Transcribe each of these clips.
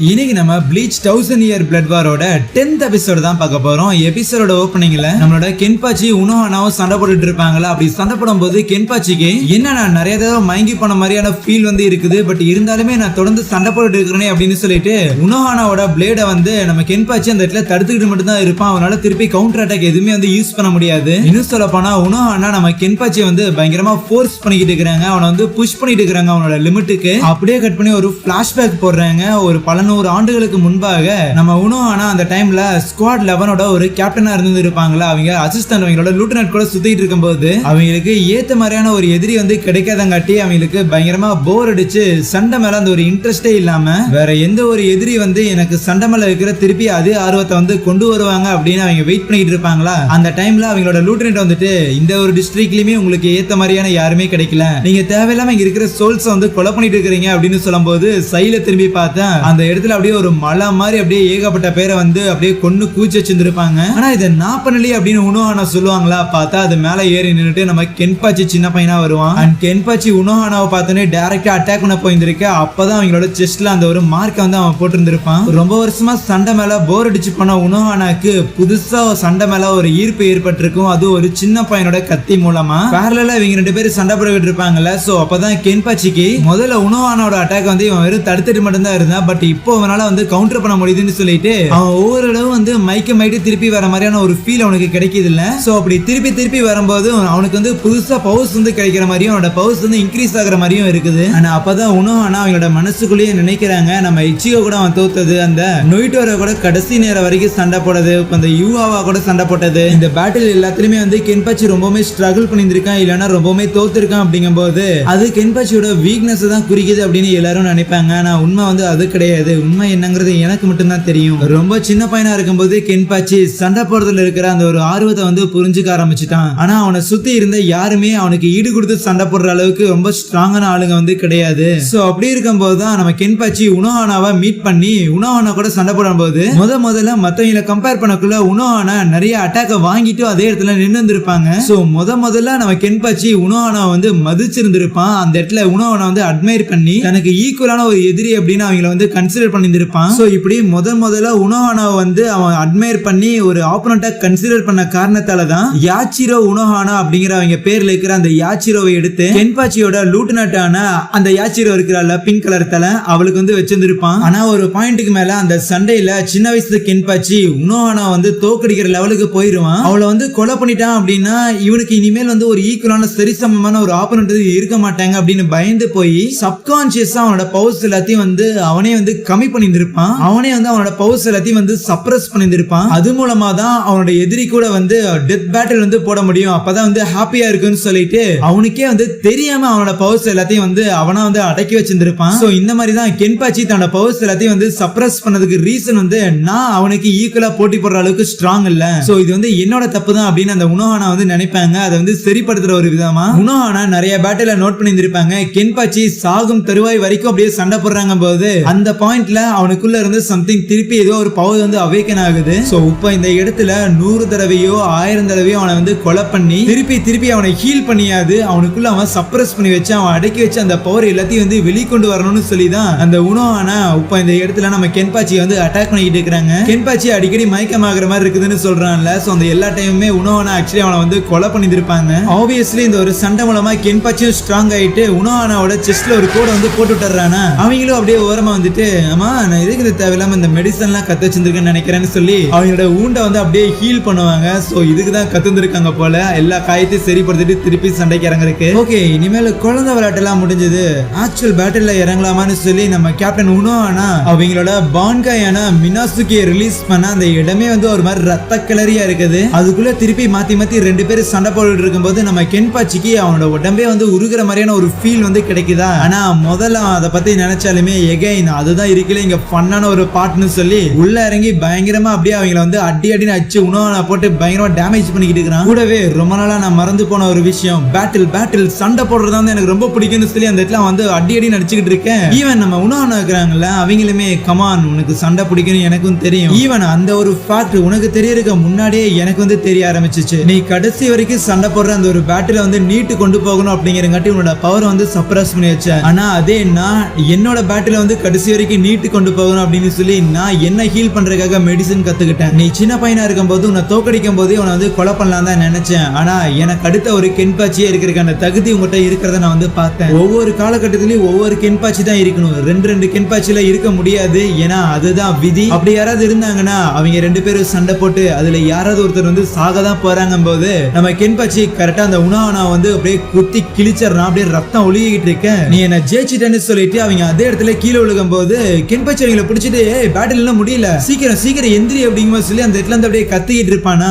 இன்னைக்கு நம்ம Bleach 1000 year blood வாரோட 10th எபிசோட் தான் பார்க்க போறோம். எபிசோட ஓப்பனிங்ல நம்மளோட கென்பாச்சி உனோஹானாவும் சண்டை போட்டுட்டு இருப்பாங்களா. அப்படி சண்டை போடும்போது கென்பாச்சிக்கு என்ன நான் நிறைய தடவை மயங்கி போன மாதிரியான ஃபீல் வந்து இருக்குது, பட் இருந்தாலுமே நான் தொடர்ந்து சண்டை போட்டுட்டு இருக்கிறேனே அப்படின்னு சொல்லிட்டு உனோஹானாவோட பிளேட வந்து நம்ம கென்பாச்சி அந்த இடத்துல தடுத்துக்கிட்டு மட்டும் தான் இருப்பான். அவனால திருப்பி கவுண்டர் அட்டாக் எதுவுமே வந்து யூஸ் பண்ண முடியாது. இன்னும் சொல்ல போனா உனோஹானா நம்ம கென்பாச்சியை வந்து பயங்கரமா ஃபோர்ஸ் பண்ணிக்கிட்டு இருக்காங்க. அவனை வந்து புஷ் பண்ணிட்டு இருக்காங்க அவனோட லிமிட்டுக்கு. அப்படியே கட் பண்ணி ஒரு பிளாஷ்பேக் போடுறாங்க. ஒரு பல 100 ஆண்டுகளுக்கு முன்பாக நம்ம உனோஹானா அந்த டைம்ல ஸ்குவாட் 11ஓட ஒரு கேப்டனா இருந்து இருப்பாங்களா. அவங்க அசிஸ்டன்ட் அவங்களோட லூட்டனன்ட் கூட சுத்திட்டு இருக்கும்போது அவங்களுக்கு ஏத்த மாதிரியான ஒரு எதிரி வந்து கிடைக்காதங்காட்டி அவங்களுக்கு பயங்கரமா போர் அடிச்சு சண்டை மேல அந்த ஒரு இன்ட்ரெஸ்டே இல்லாம வேற எந்த ஒரு எதிரி வந்து எனக்கு சண்டை மேல இருக்கிற திருப்பி அதே ஆர்வத்தை வந்து கொண்டு வருவாங்க அப்படின்னு அவங்க வெயிட் பண்ணிட்டு இருப்பாங்களா. அந்த டைம்ல அவங்களோட லூட்டனன்ட் வந்துட்டு இந்த ஒரு டிஸ்ட்ரிக்ட்லயுமே உங்களுக்கு ஏத்த மாதிரியான யாருமே கிடைக்கல, நீங்க தேவையில்லாம இங்க இருக்கிற சோல்ஸ் வந்து கொலை பண்ணிட்டு இருக்கிறீங்க அப்படின்னு சொல்லும்போது சைல திரும்பி பார்த்தேன். அந்த இடத்துல அப்படியே ஒரு மலை மாதிரி அப்படியே ஏகப்பட்ட பேரை வந்து அப்படியே கொண்டு கூச்சி வச்சிருந்திருப்பாங்க. ஆனா இதை நான் பண்ணலையே அப்படின்னு உனோஹானா சொல்லுவாங்களா. பார்த்தா அது மேல ஏறி நின்னுட்டு நம்ம கென்பாச்சி சின்ன பையனா வருவான். அண்ட் கென்பாச்சி உனோஹானாவை பார்த்தோன்னே டைரக்டா அட்டாக் பண்ண போயிருந்திருக்க. அப்பதான் அவங்களோட செஸ்ட்ல அந்த ஒரு மார்க் வந்து அவன் போட்டிருந்திருப்பான். ரொம்ப வருஷமா சண்டை மேல போர் அடிச்சு போன உனோஹானாக்கு புதுசா சண்டை மேல ஒரு ஈர்ப்பு ஏற்பட்டிருக்கும். அது ஒரு சின்ன பையனோட கத்தி மூலமா பேரலா இவங்க 2 பேரும் சண்டை போட்டுக்கிட்டு இருப்பாங்கல்ல. சோ அப்பதான் கென்பாச்சிக்கு முதல்ல உனோஹானாவோட அட்டாக் வந்து இவன் வெறும் தடுத்துட்டு மட்டும் தான் இருந்தான். பட் இப்போ அவனால வந்து கவுண்டர் பண்ண முடியுதுன்னு சொல்லிட்டு அவன் ஒவ்வொரு அளவு வந்து மைட்டு திருப்பி வர மாதிரியான ஒரு ஃபீல் அவனுக்கு கிடைக்குது இல்ல. சோ அப்படி திருப்பி வரும்போது அவனுக்கு வந்து புதுசா பவர்ஸ் வந்து கிடைக்கிற மாதிரியும் அவனோட பவர்ஸ் வந்து இன்க்ரீஸ் ஆகிற மாதிரியும் இருக்குது. ஆனா அப்பதான் உனோஹானா அவங்களோட மனசுக்குள்ளேயே நினைக்கிறாங்க நம்ம இச்சிகோ கூட அவன் தோத்தது, அந்த நொய்டோர கூட கடைசி நேரம் வரைக்கும் சண்டை போட்டது, அந்த யூஆவா கூட சண்டை போட்டது, இந்த பேட்டில் எல்லாத்துலயுமே வந்து கென்பாச்சி ரொம்பவுமே ஸ்ட்ரகிள் பண்ணியிருக்கான், இல்லைன்னா ரொம்பவுமே தோத்துருக்கான். அப்படிங்கும்போது அது கென்பாச்சியோட வீக்னஸ் தான் குறிக்குது அப்படின்னு எல்லாரும் நினைப்பாங்க. ஆனா உண்மை வந்து அது கிடையாது. உண்மை என்னங்கிறது எனக்கு மட்டும்தான் தெரியும். ரொம்ப சின்ன பையனா இருக்கும்போது கென்பாச்சி சண்டை போடுறதுல இருக்கிற அந்த ஒரு ஆர்வத்தை வந்து புரிஞ்சுக்க ஆரம்பிச்சுட்டான். ஆனா அவனை சுத்தி இருந்த யாருமே அவனுக்கு ஈடு கொடுத்து சண்டை போடுற அளவுக்கு ரொம்ப ஸ்ட்ராங்கான ஆளுங்க வந்து கிடையாது. சோ அப்படி இருக்கும்போது தான் நம்ம கென்பாச்சி உனோஹானாவை மீட் பண்ணி உனோஹானா கூட சண்டை போடும்போது முதல்ல மத்தவங்களை கம்பேர் பண்ணக்குள்ள உனோஹானா நிறைய அட்டாக்க வாங்கிட்டு அதே இடத்துல நின்று இருந்திருப்பாங்க. சோ முதல்ல நம்ம கென்பாச்சி உனோஹானா வந்து மதிச்சிருந்திருப்பான். அந்த இடத்துல உனோஹானா வந்து அட்மையர் பண்ணி தனக்கு ஈக்குவலான ஒரு எதிரி அப்படின்னு அவங்களை வந்து கன்சிடர் பண்ணியிருப்பான். சோ இப்படி முதல்ல உனோஹானாவை வந்து அவன் அட்மையர் பண்ணி ஒரு ஆப்போனண்டா கன்சிடர் பண்ண காரணத்தால தான் யாச்சிரோ உனோஹானா அப்படிங்கிற அவங்க பேர்ல இருக்கிற அந்த யாச்சிரோவை எடுத்து கென்பாச்சியோட லூட்டனட்டான அந்த யாச்சிரோ இருக்கிறாள் பிங்க் கலர் தலை அவளுக்கு வந்து வச்சிருந்திருப்பான். ஆனா ஒரு பாயிண்ட்டுக்கு மேல அந்த சண்டையில சின்ன வயசுல கென்பாச்சி உனோஹானா வந்து தோக்கடிக்கிற லெவலுக்கு போயிருவான். அவளை வந்து கொலை பண்ணிட்டான் அப்படின்னா இவனுக்கு இனிமேல் வந்து ஒரு ஈக்குவலான சரிசமமான ஒரு ஆப்போனன்ட் இருக்க மாட்டாங்க அப்படின்னு பயந்து போய் சப்கான்சியஸா அவனோட பவர்ஸ் எல்லாத்தையும் வந்து அவனே வந்து கம்மி பண்ணியிருப்பான். அவனே வந்து அவனோட பவர்ஸ் எல்லாத்தையும் வந்து சப்ரஸ் பண்ணியிருப்பான். அது மூலமா தான் அவனோட எதிரி கூட வந்து டெத் பேட்டில் வந்து போட முடியும். அப்பதான் வந்து ஹாப்பியா இருக்குன்னு சொல்லிட்டு அவனுக்கே வந்து தெரியாம அவனோட பவர்ஸ் எல்லாத்தையும் வந்து அவனா வந்து அடக்கி வச்சிருந்திருப்பான். சோ இந்த மாதிரி தான் கென்பாச்சி தன்னோட பவர்ஸ் எல்லாத்தையும் வந்து சப்ரஸ் பண்ணதுக்கு ரீசன் வந்து நான் அவனுக்கு ஈக்குவலா போட்டி போடுற அளவுக்கு ஸ்ட்ராங் இல்ல, சோ இது வந்து என்னோட தப்பு தான் அப்படின்னு அந்த உனோஹானா வந்து நினைப்பாங்க. அதை வந்து சரிப்படுத்துற ஒரு விதமா உனோஹானா நிறைய பேட்டில நோட் பண்ணியிருப்பாங்க. கென்பாச்சி சாகும் தருவாய் வரைக்கும் அப்படியே சண்டை போடுறாங்க போது அந்த பாயிண்ட்ல அவனுக்குள்ள இருந்து சம்திங் திருப்பி ஏதோ ஒரு பவர் வந்து அவேக்கன் ஆகுது. சோ இப்போ இந்த இடத்துல 100 தடவையோ 1000 தடவையோ அவனை வந்து கொலை பண்ணி திருப்பி அவனை ஹீல் பண்ணியாது அவனுக்குள்ள அவன் சப்ரஸ் பண்ணி வச்சு அவன் அடக்கி வச்சு அந்த பவர் எல்லாத்தையும் வந்து வெளிக்கொண்டு வரணும்னு சொல்லிதான் அந்த உனோஹானா இப்போ இந்த இடத்துல நம்ம கென்பாச்சியை வந்து அட்டாக் பண்ணிக்கிட்டு இருக்காங்க. கென்பாச்சி அடிக்கடி மயக்கமாகற மாதிரி இருக்குதுன்னு சொல்றான்ல. சோ அந்த எல்லா டைமுமே உனோஹானா ஆக்சுவலி அவனை வந்து கொலை பண்ணிருப்பாங்க. ஆப்வியஸ்லி இந்த ஒரு சண்டை மூலமா கென்பாச்சியும் ஸ்ட்ராங் ஆயிட்டு உனோஹானாவோட செஸ்ட்ல ஒரு கோடை வந்து போட்டு விட்டுறானா. அவங்களும் அப்படியே ஓரமா வந்துட்டு ஆமா நான் எதுக்கு தேவையில்லாம இந்த மெடிசன் எல்லாம் கத்து வச்சிருக்கேன்னு நினைக்கிறேன்னு சொல்லி அவங்களோட ஊண்டை வந்து அப்படியே ஹீல் பண்ணுவாங்க. சோ இதுக்குதான் கத்துந்திருக்காங்க போல எல்லா காயத்தையும் சரிப்படுத்திட்டு திருப்பி சண்டைக்கு இறங்குறதுக்கு. ஓகே இனிமேல் குழந்தை விளையாட்டு எல்லாம் முடிஞ்சது, ஆக்சுவல் பேட்டில்ல இறங்கலாமான்னு சொல்லி நம்ம கேப்டன் உனோஹானா அவங்களோட பான்காயான மினாசுகியை ரிலீஸ் பண்ண அந்த இடமே வந்து ஒரு மாதிரி ரத்த கிளறியா இருக்குது. அதுக்குள்ள திருப்பி மாத்தி 2 பேரும் சண்டை போட்டு இருக்கும்போது நம்ம கென்பாச்சிக்கு அவனோட உடம்பே வந்து உருகிற மாதிரியான ஒரு ஃபீல் வந்து கிடைக்குதா. ஆனா முதல்ல அதை பத்தி நினைச்சாலுமே எகைன் அதுதான் இருக்கல இங்க ஃபன்னான ஒரு பார்ட்னு சொல்லி உள்ள இறங்கி பயங்கரமா அப்படியே அவங்களை வந்து அடின்னு அடிச்சு உனோஹானா போட்டு பயங்கரமா டேமேஜ் பண்ணிக்கிட்டு இருக்கான். கூடவே ரொம்ப நாளா நான் மறந்து போன ஒரு விஷயம் பேட்டில் சண்டை போடுறது வந்து எனக்கு ரொம்ப பிடிக்கும்னு சொல்லி அந்த இடத்துல வந்து அடின்னு அடிச்சுக்கிட்டு இருக்கேன். ஈவன் நம்ம உனோஹானா இருக்கிறாங்கல்ல அவங்களுமே கமான் உனக்கு சண்டை பிடிக்கும்னு எனக்கும் தெரியும். ஈவன் அந்த ஒரு ஃபேக்ட் உனக்கு தெரியறதுக்கு முன்னாடியே எனக்கு வந்து தெரிய ஆரம்பிச்சிச்சு. நீ கடைசி வரைக்கும் சண்டை போடுற அந்த ஒரு பேட்டில வந்து நீட்டு கொண்டு போகணும் அப்படிங்கிறங்காட்டி உன்னோட பவர் வந்து சப்ரஸ் பண்ணி வச்ச. ஆனா அதே நான் என்னோட பேட்டில வந்து கடைசி வரைக்கும் நீட்டு கொண்டு போகணும் அப்படின்னு சொல்லி நான் என்ன ஹீல் பண்றதுக்காக மெடிசன் கத்துக்கிட்டேன். நீ சின்ன பையனா இருக்கும் போது உன்னை தோக்கடிக்கும் போது உன்னை வந்து கொலை பண்ணலாம் தான் நினைச்சேன். ஆனா எனக்கு அடுத்த ஒரு கென்பாச்சியே இருக்கிறதுக்கான தகுதி உங்ககிட்ட இருக்கிறத நான் வந்து பார்த்தேன். ஒவ்வொரு காலகட்டத்திலயும் ஒவ்வொரு கென்பாச்சி தான் இருக்கணும். ரெண்டு கென்பாச்சில இருக்க முடியாது. ஏன்னா அதுதான் விதி. அப்படி யாராவது இருந்தாங்கன்னா அவங்க ரெண்டு பேரும் சண்டை போட்டு அதுல யாராவது ஒருத்தர் வந்து சாகதான் போறாங்க போது நம்ம கென்பாச்சி கரெக்டா அந்த உணவனா வந்து அப்படியே குத்தி கிழிச்சறான். அப்படியே ரத்தம் ஒழுகிட்டு இருக்க நீ என்ன ஜெயிச்சிட்டேன்னு சொல்லிட்டு அவங்க அதே இடத்துல கீழே விழுகும் போது கென்பாச்சி அவங்களை பிடிச்சிட்டு பேட்டில் எல்லாம் முடியல, சீக்கிரம் எந்திரி அப்படிங்கிற சொல்லி அந்த இடத்துல இருந்து அப்படியே கத்திக்கிட்டு இருப்பானா.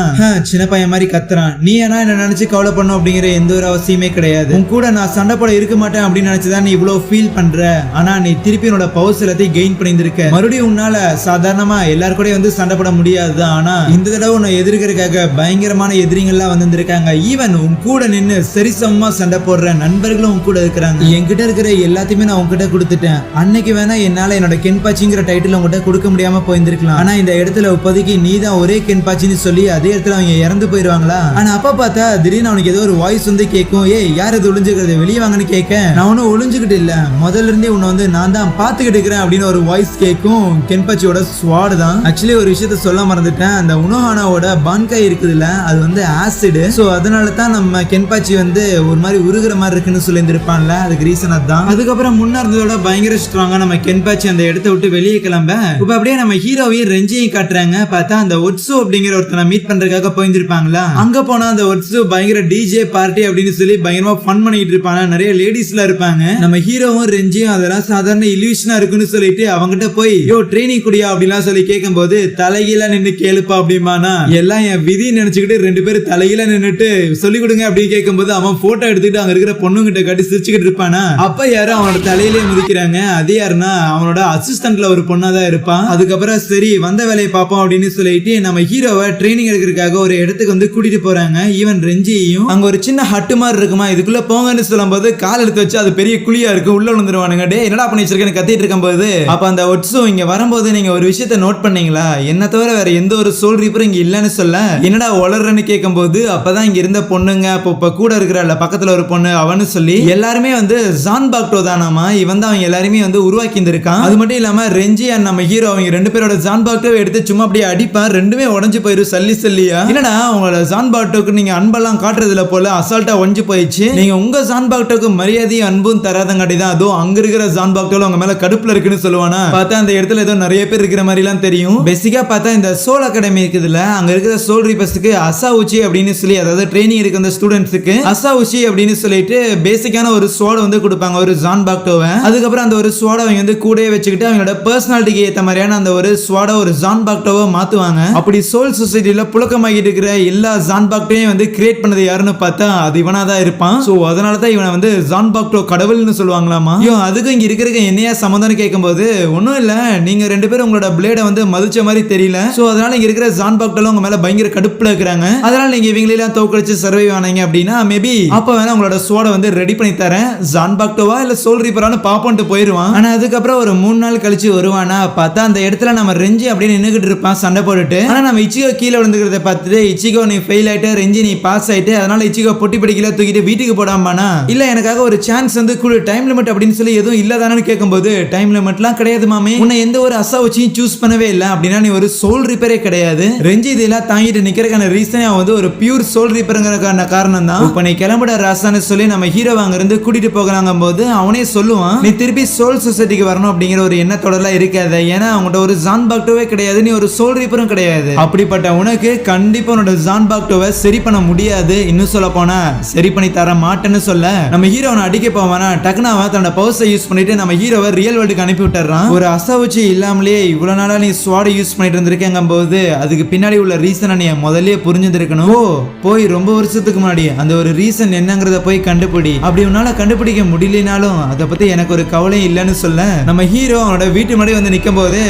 சின்ன பையன் மாதிரி கத்துறான். நீ ஏன்னா என்ன நினைச்சு கவலை பண்ணும் அப்படிங்கிற எந்த ஒரு அவசியமே கிடையாது. உன் கூட நான் சண்டை போட இருக்க மாட்டேன் அப்படின்னு நினைச்சுதான் நீ இவ்வளவு ஃபீல் பண்ற. ஆனா நீ திருப்பி உன்னோட பவர் எல்லாத்தையும் கெயின் பண்ணிருக்க. மறுபடியும் உன்னால சாதாரணமா எல்லாரும் கூட வந்து சண்டை போட முடியாது. ஆனா இந்த தடவை உன்னை எதிர்க்கிறதுக்காக பயங்கரமான எதிரிகள்லாம் வந்திருக்காங்க. ஈவன் உன் கூட நின்னு சரிசமமா சண்டை போடுற நண்பர்களும் உன் கூட இருக்கிறாங்க. என்கிட்ட இருக்கிற எல்லாத்தையுமே நான் உன்கிட்ட கொடுத்துட்டேன். அன்னைக்கு வேணா என்னால என்னோட கென்பாச்சிங்கிற டைட்டில் உங்ககிட்ட கொடுக்க முடியாம போயிருந்திருக்கலாம். ஆனா இந்த இடத்துல இப்போதைக்கு நீ தான் ஒரே கென்பாச்சின்னு சொல்லி அதே இடத்துல அவங்க இறந்து போயிருவாங்களா. ஆனா அப்ப பார்த்தா திடீர்னு அவனுக்கு ஏதோ ஒரு வாய்ஸ் வந்து கேட்கும். யார் இது ஒளிஞ்சுக்கிறது, வெளியே வாங்கன்னு கேட்க நான் ஒன்னும் ஒளிஞ்சுக்கிட்டு இல்ல, முதல்ல இருந்தே உன்னை வந்து நான் தான் பாத்துக்கிட்டு இருக்கிறேன் அப்படின்னு ஒரு வாய்ஸ் கேட்கும். கென்பாச்சியோட ஸ்வாட் தான். ஆக்சுவலி ஒரு விஷயத்த சொல்ல மறந்துட்டேன். அந்த உனோஹானாவோட பான்காய் இருக்குதுல்ல, அது வந்து ஆசிட். சோ அதனால தான் நம்ம கென்பாச்சி வந்து ஒரு மாதிரி உருகுற மாதிரி இருக்குன்னு சொல்லி இருந்திருப்பான்ல, அதுக்கு ரீசன் அதான். அதுக்கப்புறம் முன்ன இருந்ததோட பயங்கர ஸ்ட்ராங்கா நம்ம கென்பாச்சி அந்த இடத்தை விட்டு வெளியே கிளம்ப இப்ப அப்படியே நம்ம ஹீரோவையும் ரெஞ்சியும் காட்டுறாங்க. பார்த்தா அந்த ஒட்சு அப்படிங்கிற ஒருத்தனை மீட் பண்றதுக்காக போயிருந்திருப்பாங்களா. அங்க போனா அந்த ஒட்சு பயங்கர டிஜே பார்ட்டி அப்படின்னு சொல்லி பயங்கரமா ஃபன் பண்ணிட்டு இருப்பாங்க. நிறைய லேடிஸ்ல இருப்பாங்க. நம்ம ஹீரோவும் ரெஞ்சியும் அதெல்லாம் சாதாரண இல்யூஷனா இருக்குன்னு சொல்லிட்டு அவங்ககிட்ட போய் ட்ரைனிங் குடியா அப்படிலாம் சொல்லி கேட்கும் போது தலைகீழ நின்று கேளுப்பா அப்படிமானா எல்லாம் என் விதி நினைச்சுக்கிட்டு ரெண்டு பேரும் தலைகீழ நின்னுட்டு சொல்லி கொடுங்க அப்படின்னு கேட்கும் போது அவன் போட்டோ எடுத்துக்கிட்டு அங்க இருக்கிற பொண்ணுகிட்ட காட்டி சிரிச்சுக்கிட்டு இருப்பானா. அப்ப யாரும் அவனோட தலையிலே முதிக்கிறாங்க. அது யாருன்னா அவனோட அசிஸ்டன்ட்ல ஒரு பொண்ணா தான் இருப்பான். அதுக்கப்புறம் சரி வந்த வேலையை பார்ப்போம் அப்படின்னு சொல்லிட்டு நம்ம ஹீரோவை ட்ரைனிங் எடுக்கிறதுக்காக ஒரு இடத்துக்கு வந்து கூட்டிட்டு போறாங்க. ஈவன் ரெஞ்சியும் அங்க ஒரு சின்ன ஹட்டு மாதிரி இருக்குமா, இதுக்குள்ள போங்கன்னு சொல்லும் போது கால் எடுத்து வச்சு அது பெரிய குழியா இருக்கு, உள்ள விழுந்துருவானுங்க. டே என்னடா பண்ணி வச்சிருக்கேன்னு கத்திட்டு இருக்கும் போது அப்ப அந்த ஒட்ஸு இங்க வரும்போது நீங்க ஒரு விஷயத்த நோட் பண்ணீங்களா, என்ன தவிர வேற எந்த ஒரு சோல் ரீப்பரும் இங்க இல்லன்னு சொல்ல என்னடா வளர்றன்னு கேட்கும் போது அப்பதான் இங்க இருந்த பொண்ணுங்க அப்ப கூட இருக்கிற பக்கத்துல ஒரு பொண்ணு அவனு சொல்லி எல்லாருமே வந்து ஜான் பாக்டோ தானாமா. இவன் தான் அவங்க எல்லாருமே வந்து உருவாக்கி இருந்திருக்கான். அது மட்டும் இல்லாம ரெஞ்சி அண்ட் நம்ம ஹீரோ அவங்க ரெண்டு பேரோட ஜான் பாக்டோ எடுத்து சும்மா அப்படியே அடிப்பான். ரெண்டுமே உடஞ்சு போயிரும் சல்லியா. என்னடா உங்களோட ஜான் பாக்டோக்கு நீங்க அன்பெல்லாம் காட்டுறதுல போல அசால்ட்டா ஒஞ்சு போயிடுச்சு. நீங்க உங்க ஜான் பாக்டோக்கு மரியாதையும் அன்பும் தராதங்காட்டி தான் அதுவும் அங்க இருக்கிற ஜான் பாக்டோல அவங்க மேல கடுப்புல இருக்குன்னு சொல்லுவானா. பார்த்தா அந்த இடத்துல ஏதோ நிறைய பேர் இருக்கிற மாதிரி எல்லாம் தெரியும். பேசிக்கா பார்த்தா இந்த சோல் அகாடமி இருக்குதுல, அங்க இருக்கிற சோல் ரீப்பர்ஸ்க்கு அசாவுச்சி அப்படின்னு சொல்லி, அதாவது ட்ரைனிங் இருக்கு அந்த ஸ்டூடெண்ட்ஸ்க்கு அசாவுச்சி அப்படின்னு சொல்லிட்டு பேசிக்கான ஒரு ஸ்வாட் வந்து கொடுப்பாங்க, ஒரு ஜான் பாக்டோவை. அதுக்கப்புறம் அந்த ஒரு ஸ்வாட் அவங்க வந்து கூடவே வச்சுக்கிட்டு அவங்களோட பர்சனாலிட்டிக்கு ஏத்த மாதிரியான அந்த ஒரு ஸ்வாட ஒரு ஜான் பாக்டோவை மாத்துவாங்க. அப்படி சோல் சொசைட்டில புழக்கமாகிட்டு இருக்கிற எல்லா ஜான் பாக்டோவையும் வந்து கிரியேட் பண்ணது யாருன்னு பார்த்தா அது இவனா தான் இருப்பான். சோ அதனால தான் இவனை வந்து ஜான் பாக்டோ கடவுள்னு சொல்லுவாங்களாமா. அதுக்கு இங்க இருக்கிற என்னையா சம்பந்தம் கேட்கும்போது ஒன்னும் இல்ல, நீங்க ரெண்டு பேரும் உங்களோட பிளேட வந்து மதிச்ச மாதிரி தெரியல. சோ அதனால இங்க இருக்கிற ஜான் பாக்டோல உங்க மேல பயங்கர கடுப்புல இருக்கிறாங்க. அதனால நீங்க இவங்களெல்லாம் தோக்கடிச்சு சர்வைவ் ஆனீங்க அப்படின்னா மேபி அப்ப வேணா உங்களோட ஸ்வாட வந்து ரெடி பண்ணி தரேன். ஜான் பாக்டோவா இல்ல சோல் ரீப்பரானு பாப்போன்ட்டு போயிருவான். ஆனா அதுக்கப்புறம் ஒரு 3 நாள் கழிச்சு வருவானா. பார்த்தா அந்த இடத்துல நம்ம ரெஞ்சி அப்படின்னு நின்னுகிட்டு இருப்பான் சண்டை போட்டுட்டு. ஆனா நம்ம இச்சிகோ கீழே விழுந்துக்கிறத பார்த்துட்டு இச்சிகோ நீ ஃபெயில் ஆயிட்ட, ரெஞ்சி நீ பாஸ் ஆயிட்டு, அதனால இச்சிகோ பொட்டி படிக்கல தூக்கிட்டு வீட்டுக்கு போடாமானா. இல்ல எனக்காக ஒரு சான்ஸ் வந்து கூட டைம் லிமிட் அப்படின்னு சொல்லி எதுவும் இல்லதானு கேட்கும்போது டைம் லிமிட்லாம் கிடையாது மாமே, உன்னை எந்த ஒரு அசாவுச்சியும் சூஸ் பண்ணவே இல்லை அப்படின்னா நீ ஒரு சோல் ரீப்பரே கிடையாது. ரெஞ்சி இதெல்லாம் தாங்கிட்டு நிக்கிறதுக்கான ரீசனே அவன் வந்து ஒரு பியூர் சோல் ரீப்பருங்கிறதுக்கான காரணம் தான். இப்ப நீ கிளம்புட ராசான்னு சொல்லி நம்ம ஹீரோ அங்க இருந்து கூட்டிட்டு போகலாங்க போது அவனே சொல்லுவான், நீ திருப்பி சோல் சொசைட்டிக்கு வரணும் அப்படிங்கிற ஒரு எண்ணத்தோடலாம் இருக்காத. ஏன்னா அவங்கள்ட்ட ஒரு ஜான் பாக்டோவே கிடையாது, நீ ஒரு சோல் ரீப்பரும் கிடையாது. அப்படிப்பட்ட உனக்கு கண்டிப்பா உன்னோட ஜான் பாக்டோவை சரி பண்ண முடியாது. இன்னும் சொல்ல போனா சரி பண்ணி தர மாட்டேன்னு சொல்ல நம்ம ஹீரோனை அடிக்க போவானா. டக்குனு அவன் தன்னோட பவர்ஸை யூஸ் பண்ணிட்டு நம்ம ஹீரோவை ரியல் வேர்ல்டுக்கு அனுப்பி விட்டுறான். ஒரு அசாவுச்சி இல்லாமலேயே இவ்வளவு நாளா நீ ஸ்வாட் யூஸ் பண்ணிட்டு இருந்திருக்கேங்க போது அதுக்கு பின்னாடி உள்ள ரீசனை நீ முதல்லயே புரிஞ்சிருக்கணும். போய் ரொம்ப வருஷத்துக்கு முன்னாடி அந்த ஒரு ரீசன் என்னங்கறத போய் கண்டுபிடி. அப்படி உன்னால கண்டுபிடிக்க முடியலனாலும் அதை பத்தி எனக்கு ஒரு கவலை இல்லைன்னு சொல்ல நம்ம ஹீரோ அவனோட வீட்டு முன்னாடி வந்து நிற்கும் போது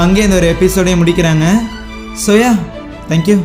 அங்கே இந்த ஒரு எபிசோடே முடிக்கிறாங்க. Soya thank you.